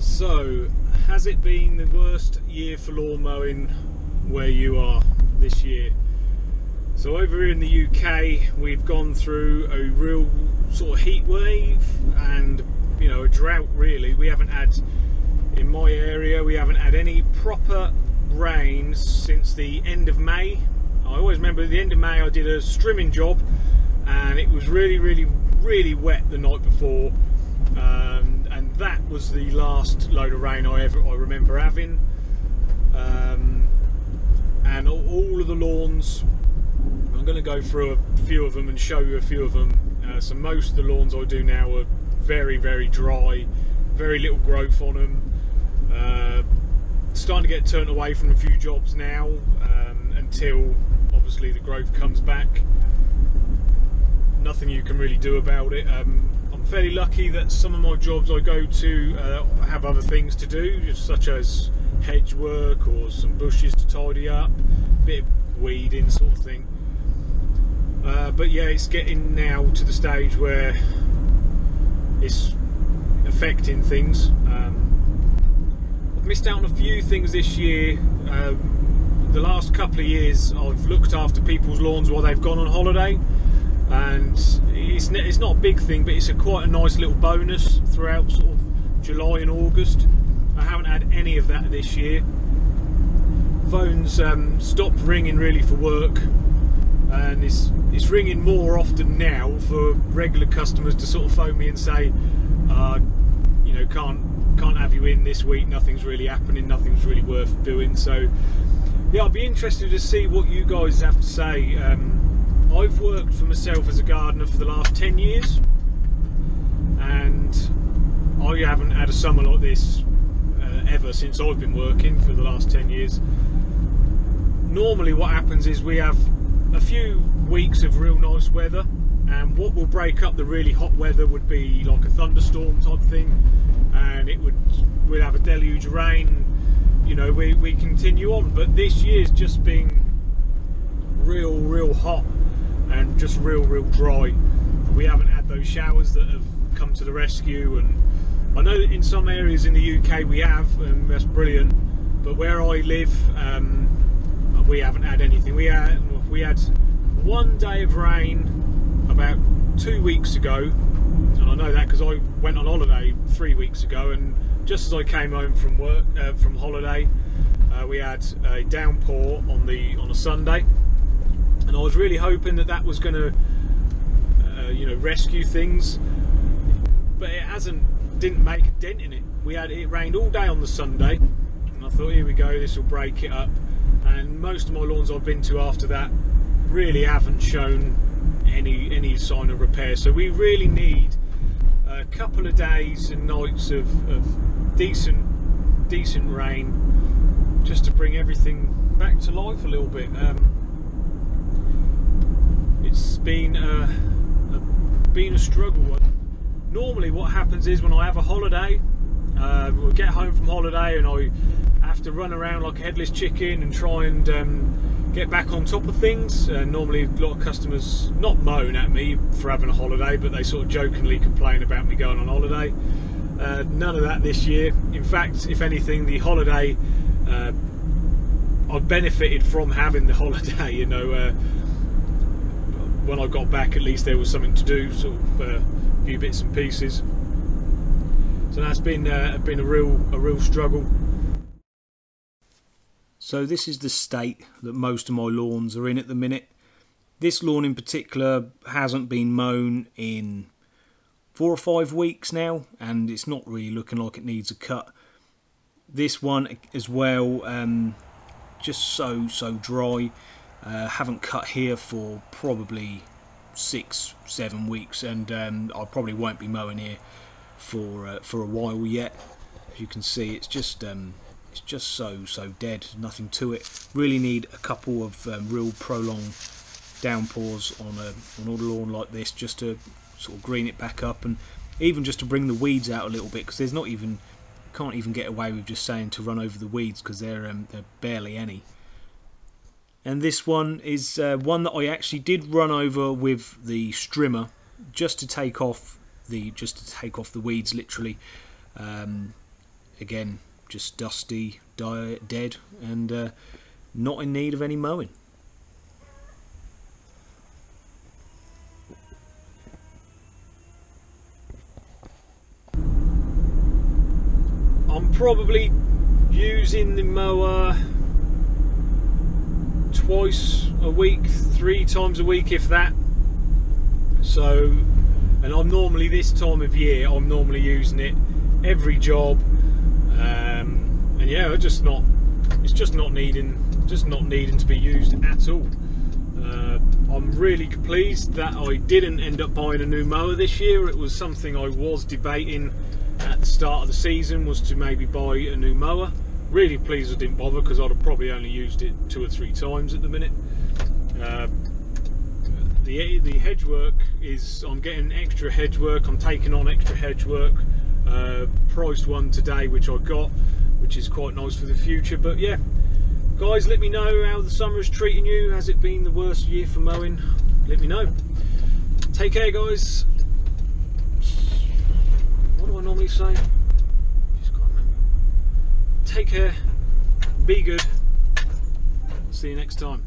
So, has it been the worst year for lawn mowing where you are this year? So over here in the UK, we've gone through a real sort of heat wave and, you know, a drought really. We haven't had, in my area, we haven't had any proper rain since the end of May. I always remember at the end of May I did a strimming job and it was really wet the night before. And that was the last load of rain I remember having. And all of the lawns, I'm going to go through a few of them and show you a few of them. So most of the lawns I do now are very dry, very little growth on them. Starting to get turned away from a few jobs now, until obviously the growth comes back. Nothing you can really do about it. I'm fairly lucky that some of my jobs I go to have other things to do, just such as hedge work or some bushes to tidy up, a bit of weeding sort of thing. But yeah, it's getting now to the stage where it's affecting things. I've missed out on a few things this year. The last couple of years I've looked after people's lawns while they've gone on holiday, and it's not a big thing, but it's quite a nice little bonus throughout sort of July and August. I haven't had any of that this year. Phones stopped ringing really for work, and it's ringing more often now for regular customers to sort of phone me and say, you know, can't have you in this week, nothing's really happening, nothing's really worth doing. So yeah, I'd be interested to see what you guys have to say. I've worked for myself as a gardener for the last 10 years, and I haven't had a summer like this ever since I've been working for the last 10 years. Normally what happens is we have a few weeks of real nice weather, and what will break up the really hot weather would be like a thunderstorm type thing, and we'd have a deluge of rain. You know, we continue on. But this year's just been real hot and just real dry. We haven't had those showers that have come to the rescue, and I know that in some areas in the UK we have, and that's brilliant, but where I live, we haven't had anything. We had one day of rain about 2 weeks ago, and I know that because I went on holiday 3 weeks ago, and just as I came home from work, from holiday, we had a downpour on a Sunday, and I was really hoping that was going to you know, rescue things, but it didn't make a dent in it. It rained all day on the Sunday, and I thought, here we go, this will break it up. And most of my lawns I've been to after that really haven't shown any sign of repair. So we really need a couple of days and nights of decent rain just to bring everything back to life a little bit. It's been a struggle. Normally what happens is when I have a holiday, we'll get home from holiday and I have to run around like a headless chicken and try and get back on top of things. Normally a lot of customers not moan at me for having a holiday, but they sort of jokingly complain about me going on holiday. None of that this year. In fact, if anything, the holiday, I've benefited from having the holiday. You know, when I got back, at least there was something to do, sort of a few bits and pieces. So that's been a real struggle. So this is the state that most of my lawns are in at the minute. This lawn in particular hasn't been mown in 4 or 5 weeks now, and it's not really looking like it needs a cut. This one as well, just so dry. Haven't cut here for probably 6-7 weeks, and I probably won't be mowing here for a while yet. As you can see, it's just so dead, nothing to it. Really need a couple of real prolonged downpours on a lawn like this, just to sort of green it back up, and even just to bring the weeds out a little bit, because there's can't even get away with just saying to run over the weeds, because they're barely any. And this one is one that I actually did run over with the strimmer, just to take off the weeds, literally. again, just dusty, dead, and not in need of any mowing. I'm probably using the mower twice a week, 3 times a week if that. So, and I'm normally, this time of year, I'm normally using it every job, and yeah, it's just not needing to be used at all. I'm really pleased that I didn't end up buying a new mower this year. It was something I was debating at the start of the season, was to maybe buy a new mower. Really pleased I didn't bother, because I'd have probably only used it 2 or 3 times at the minute. The hedge work is, I'm getting extra hedge work, I'm taking on extra hedge work. Priced one today which I got, which is quite nice for the future. But yeah, guys, let me know how the summer is treating you. Has it been the worst year for mowing? Let me know. Take care, guys. What do I normally say? Just can't remember. Take care, be good, see you next time.